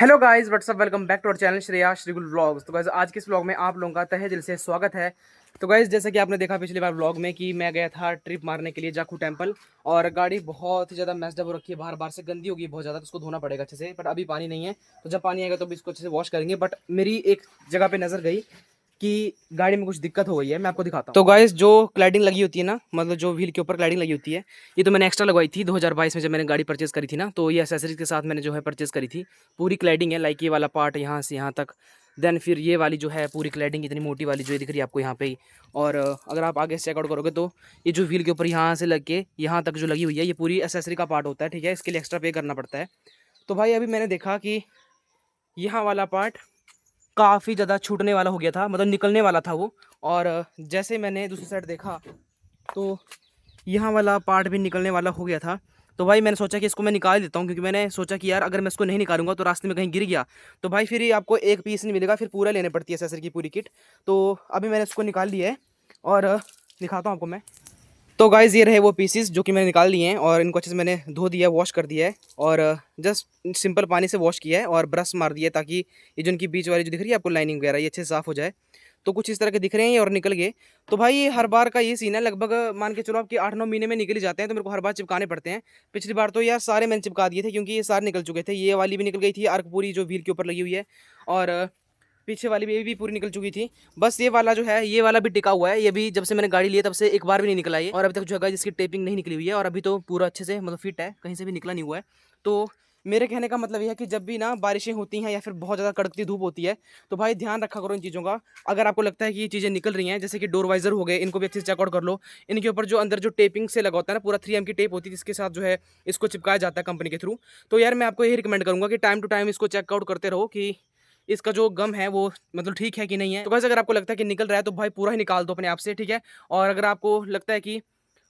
Hello guys what's up welcome back to our channel Shreya Shrigul vlogs. तो guys आज के इस व्लॉग में आप लोगों का तहे दिल से स्वागत है। तो गाइस जैसे कि आपने देखा पिछली बार व्लॉग में कि मैं गया था ट्रिप मारने के लिए जाखू टेम्पल, और गाड़ी बहुत ही ज़्यादा मैस्ड अप हो रखी है, बाहर बाहर से गंदी होगी बहुत ज़्यादा, तो उसको धोना पड़ेगा अच्छे से। बट अभी पानी नहीं है, तो जब पानी आएगा तो भी इसको अच्छे से वॉश करेंगे। बट मेरी एक जगह पे नज़र गई कि गाड़ी में कुछ दिक्कत हो गई है, मैं आपको दिखाता हूँ। तो गाइस जो क्लैडिंग लगी होती है ना, मतलब जो व्हील के ऊपर क्लैडिंग लगी होती है, ये तो मैंने एक्स्ट्रा लगवाई थी 2022 में जब मैंने गाड़ी परचेज करी थी ना। तो ये एसेसरीज के साथ मैंने जो है परचेज करी थी। पूरी क्लैडिंग है, लाइक ये वाला पार्ट यहाँ से यहाँ तक, देन फिर ये वाली जो है पूरी क्लैडिंग इतनी मोटी वाली जो दिख रही है आपको यहाँ पे ही। और अगर आप आगे से चेकआउट करोगे तो ये जो व्हील के ऊपर यहाँ से लग के यहाँ तक जो लगी हुई है, ये पूरी एसेसरी का पार्ट होता है, ठीक है। इसके लिए एक्स्ट्रा पे करना पड़ता है। तो भाई अभी मैंने देखा कि यहाँ वाला पार्ट काफ़ी ज़्यादा छूटने वाला हो गया था, मतलब निकलने वाला था वो। और जैसे मैंने दूसरी साइड देखा तो यहाँ वाला पार्ट भी निकलने वाला हो गया था। तो भाई मैंने सोचा कि इसको मैं निकाल देता हूँ, क्योंकि मैंने सोचा कि यार अगर मैं इसको नहीं निकालूंगा तो रास्ते में कहीं गिर गया तो भाई फिर ये आपको एक पीस नहीं मिलेगा, फिर पूरा लेने पड़ती है एसेसरी की पूरी किट। तो अभी मैंने इसको निकाल लिया है और दिखाता हूँ आपको मैं। तो गाइज़ ये रहे वो पीसीस जो कि मैंने निकाल लिए हैं, और इनको अच्छे से मैंने धो दिया है, वॉश कर दिया है, और जस्ट सिंपल पानी से वॉश किया है और ब्रश मार दिया है, ताकि ये जो इनकी बीच वाली जो दिख रही है आपको लाइनिंग वगैरह, ये अच्छे से साफ़ हो जाए। तो कुछ इस तरह के दिख रहे हैं ये, और निकल गए। तो भाई ये हर बार का ये सीन है, लगभग मान के चलो आपके 8-9 महीने में निकल ही जाते हैं, तो मेरे को हर बार चिपकाने पड़ते हैं। पिछली बार तो यार सारे मैंने चिपका दिए थे, क्योंकि ये सारे निकल चुके थे। ये वाली भी निकल गई थी अर्क पूरी जो व्हील के ऊपर लगी हुई है, और पीछे वाली भी पूरी निकल चुकी थी। बस ये वाला जो है, ये वाला भी टिका हुआ है। ये भी जब से मैंने गाड़ी ली है तब से एक बार भी नहीं निकला है, और अभी तक जो है जिसकी टेपिंग नहीं निकली हुई है, और अभी तो पूरा अच्छे से मतलब फिट है, कहीं से भी निकला नहीं हुआ है। तो मेरे कहने का मतलब यह है कि जब भी ना बारिशें होती हैं या फिर बहुत ज़्यादा कड़कती धूप होती है, तो भाई ध्यान रखा करो इन चीज़ों का। अगर आपको लगता है कि ये चीज़ें निकल रही हैं, जैसे कि डोर वाइजर हो गए, इनको भी अच्छे से चेकआउट कर लो। इनके ऊपर जो अंदर जो टेपिंग से लगा होता है ना, पूरा 3M की टेप होती है, जिसके साथ जो है इसको चिपकाया जाता है कंपनी के थ्रू। तो यार मैं आपको यही रिकमेंड करूँगा कि टाइम टू टाइम इसको चेकआउट करते रहो कि इसका जो गम है वो मतलब ठीक है कि नहीं है। तो वैसे अगर आपको लगता है कि निकल रहा है तो भाई पूरा ही निकाल दो अपने आप से, ठीक है। और अगर आपको लगता है कि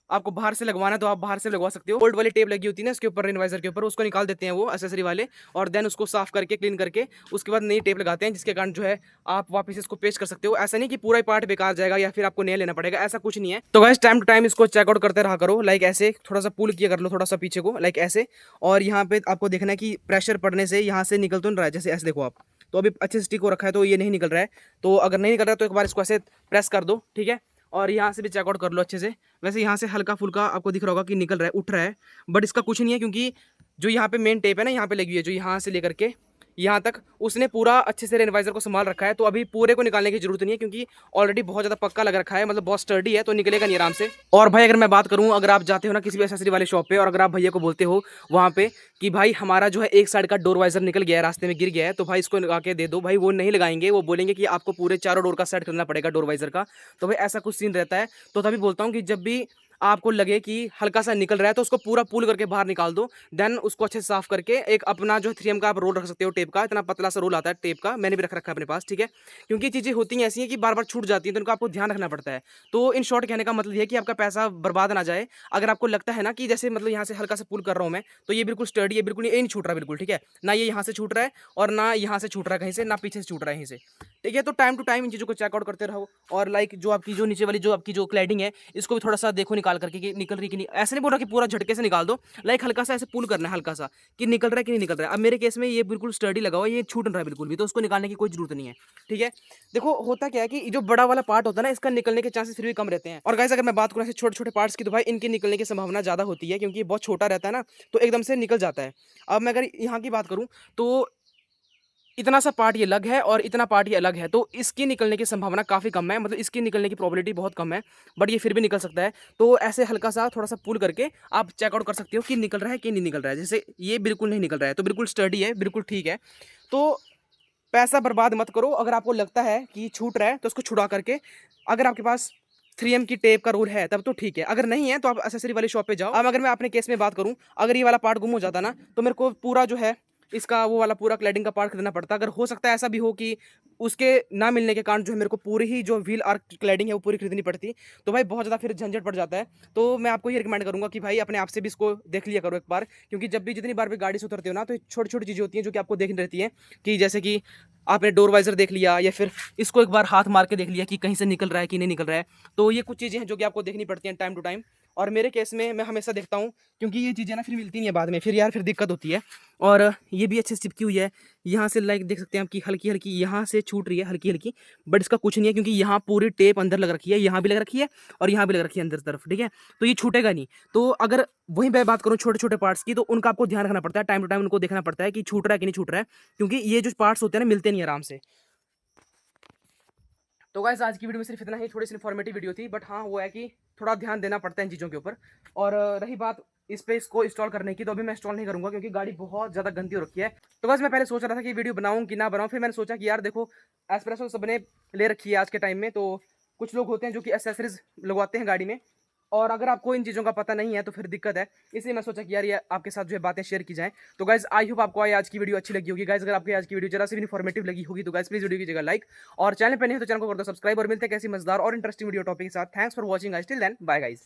आपको बाहर से लगवाना है तो आप बाहर से लगवा सकते हो। ओल्ड वाली टेप लगी होती है ना इसके ऊपर, रेनवाइजर के ऊपर, उसको निकाल देते हैं वो एसेसरी वाले, और देन उसको साफ करके क्लीन करके उसके बाद नई टेप लगाते हैं, जिसके कारण जो है आप वापस इसको पेस्ट कर सकते हो। ऐसा नहीं कि पूरा ही पार्ट बेकार जाएगा या फिर आपको नया लेना पड़ेगा, ऐसा कुछ नहीं है। तो गाइस टाइम टू टाइम इसको चेकआउट करते रहा करो, लाइक ऐसे थोड़ा सा पुल किया कर लो थोड़ा सा पीछे को, लाइक ऐसे। और यहाँ पे आपको देखना है कि प्रेशर पड़ने से यहाँ से निकल तो नहीं रहा है, जैसे ऐसे देखो आप। तो अभी अच्छे से स्टिक हो रखा है, तो ये नहीं निकल रहा है। तो अगर नहीं निकल रहा है तो एक बार इसको ऐसे प्रेस कर दो, ठीक है। और यहाँ से भी चेकआउट कर लो अच्छे से। वैसे यहाँ से हल्का फुल्का आपको दिख रहा होगा कि निकल रहा है, उठ रहा है, बट इसका कुछ नहीं है, क्योंकि जो यहाँ पे मेन टेप है ना यहाँ पे लगी हुई है, जो यहाँ से लेकर के यहाँ तक उसने पूरा अच्छे से रेनवाइजर को संभाल रखा है। तो अभी पूरे को निकालने की जरूरत नहीं है, क्योंकि ऑलरेडी बहुत ज़्यादा पक्का लग रखा है, मतलब बहुत स्टर्डी है, तो निकलेगा नहीं आराम से। और भाई अगर मैं बात करूँ, अगर आप जाते हो ना किसी भी एसेसरी वाले शॉप पे, और अगर आप भैया को बोलते हो वहाँ पे कि भाई हमारा जो है एक साइड का डोर वाइजर निकल गया है, रास्ते में गिर गया है, तो भाई इसको लगा के दे दो, भाई वो नहीं लगाएंगे। वो बोलेंगे कि आपको पूरे चारों डोर का सेट करना पड़ेगा डोर वाइजर का। तो भाई ऐसा कुछ सीन रहता है। तो तभी बोलता हूँ कि जब भी आपको लगे कि हल्का सा निकल रहा है तो उसको पूरा पुल करके बाहर निकाल दो। देन उसको अच्छे से साफ करके एक अपना जो 3M का आप रोल रख सकते हो, टेप का, इतना पतला सा रोल आता है टेप का, मैंने भी रख रखा है अपने पास, ठीक है। क्योंकि चीज़ें होती हैं ऐसी हैं कि बार बार छूट जाती हैं, तो इनका आपको ध्यान रखना पड़ता है। तो इन शॉर्ट कहने का मतलब ये है कि आपका पैसा बर्बाद ना जाए। अगर आपको लगता है ना कि जैसे मतलब यहाँ से हल्का सा पुल कर रहा हूँ मैं, तो ये बिल्कुल स्टडी है, बिल्कुल ये नहीं छूट रहा बिल्कुल, ठीक है। ना ये यहाँ से छूट रहा है और ना यहाँ से छूट रहा है कहीं से, ना पीछे से छूट रहा है यहीं से, ठीक है। तो टाइम टू टाइम इन चीज़ों को चेकआउट करते रहो। और लाइक जो आपकी जो नीचे वाली जो आपकी जो क्लैडिंग है, इसको भी थोड़ा सा देखो निकाल करके कि निकल रही कि नहीं। ऐसे नहीं बोल रहा कि पूरा झटके से निकाल दो, लाइक हल्का सा ऐसे पुल करना है, हल्का सा, कि निकल रहा है कि नहीं निकल रहा है। अब मेरे केस में ये बिल्कुल स्टडी लगा हुआ है, ये छूट नहीं रहा है बिल्कुल भी, तो उसको निकालने की कोई जरूरत नहीं है, ठीक है। देखो होता क्या है कि जो बड़ा वाला पार्ट होता है ना, इसका निकलने के चांसेस फिर भी कम रहते हैं। और गाइस अगर मैं बात करूँ ऐसे छोटे छोटे पार्ट्स की, तो भाई इनके निकलने की संभावना ज़्यादा होती है, क्योंकि बहुत छोटा रहता है ना, तो एकदम से निकल जाता है। अब मैं अगर यहाँ की बात करूँ तो इतना सा पार्ट ये अलग है और इतना पार्ट ये अलग है, तो इसकी निकलने की संभावना काफ़ी कम है, मतलब इसकी निकलने की प्रोबेबिलिटी बहुत कम है, बट ये फिर भी निकल सकता है। तो ऐसे हल्का सा थोड़ा सा पुल करके आप चेकआउट कर सकते हो कि निकल रहा है कि नहीं निकल रहा है। जैसे ये बिल्कुल नहीं निकल रहा है, तो बिल्कुल स्टडी है, बिल्कुल ठीक है। तो पैसा बर्बाद मत करो। अगर आपको लगता है कि छूट रहा है तो उसको छुड़ा करके, अगर आपके पास 3M की टेप का रूल है तब तो ठीक है, अगर नहीं है तो आप एसेसरी वाली शॉप पे जाओ। अब अगर मैं अपने केस में बात करूं, अगर ये वाला पार्ट गुम हो जाता ना, तो मेरे को पूरा जो है इसका वो वाला पूरा क्लैडिंग का पार्ट खरीदना पड़ता। अगर हो सकता है ऐसा भी हो कि उसके ना मिलने के कारण जो है मेरे को पूरी ही जो व्हील आर्क की क्लैडिंग है वो पूरी खरीदनी पड़ती, तो भाई बहुत ज़्यादा फिर झंझट पड़ जाता है। तो मैं आपको ये रिकमेंड करूंगा कि भाई अपने आप से भी इसको देख लिया करो एक बार, क्योंकि जब भी जितनी बार भी गाड़ी से उतरते हो ना, तो छोटी छोटी चीज़ें होती हैं जो कि आपको देखनी रहती हैं, कि जैसे कि आपने डोर वाइजर देख लिया, या फिर इसको एक बार हाथ मार के देख लिया कि कहीं से निकल रहा है कि नहीं निकल रहा है। तो ये कुछ चीज़ें हैं जो कि आपको देखनी पड़ती हैं टाइम टू टाइम। और मेरे केस में मैं हमेशा देखता हूँ, क्योंकि ये चीज़ें ना फिर मिलती नहीं है बाद में, फिर यार फिर दिक्कत होती है। और ये भी अच्छे से चिपकी हुई है, यहाँ से लाइक देख सकते हैं आप कि हल्की हल्की यहाँ से छूट रही है, हल्की हल्की, बट इसका कुछ नहीं है क्योंकि यहाँ पूरी टेप अंदर लग रखी है, यहाँ भी लग रखी है और यहाँ भी लग रखी है अंदर तरफ, ठीक है। तो ये छूटेगा नहीं। तो अगर वहीं मैं बात करूँ छोटे छोटे पार्ट्स की, तो उनका आपको ध्यान रखना पड़ता है, टाइम टू टाइम उनको देखना पड़ता है कि छूट रहा है कि नहीं छूट रहा है, क्योंकि ये जो पार्ट्स होते हैं ना मिलते नहीं आराम से। तो गाइस आज की वीडियो में सिर्फ इतना ही, थोड़ी सी इन्फॉर्मेटिव वीडियो थी, बट हाँ वो है कि थोड़ा ध्यान देना पड़ता है इन चीज़ों के ऊपर। और रही बात इस पे इसको इंस्टॉल करने की, तो अभी मैं इंस्टॉल नहीं करूंगा क्योंकि गाड़ी बहुत ज़्यादा गंदी हो रखी है। तो बस मैं पहले सोच रहा था कि वीडियो बनाऊं कि ना बनाऊं, फिर मैंने सोचा कि यार देखो एस्प्रेसो सबने ले रखी है आज के टाइम में, तो कुछ लोग होते हैं जो कि एसेसरीज लगवाते हैं गाड़ी में, और अगर आपको इन चीज़ों का पता नहीं है तो फिर दिक्कत है। इसलिए मैं सोचा कि यार ये आपके साथ जो है बातें शेयर की जाएं। तो गाइज आई होप आपको आज की वीडियो अच्छी लगी होगी। गाइज अगर आपको आज की वीडियो जरा सी भी इन्फॉर्मेटिव लगी होगी तो गाइज प्लीज वीडियो कीजिएगा लाइक, और चैनल पर नहीं है तो चैनल को कर दो सब्सक्राइब। और मिलते हैं कैसी मजेदार और इंटरेस्टिंग वीडियो टॉपिक के साथ। Thanks for watching guys, till then bye guys.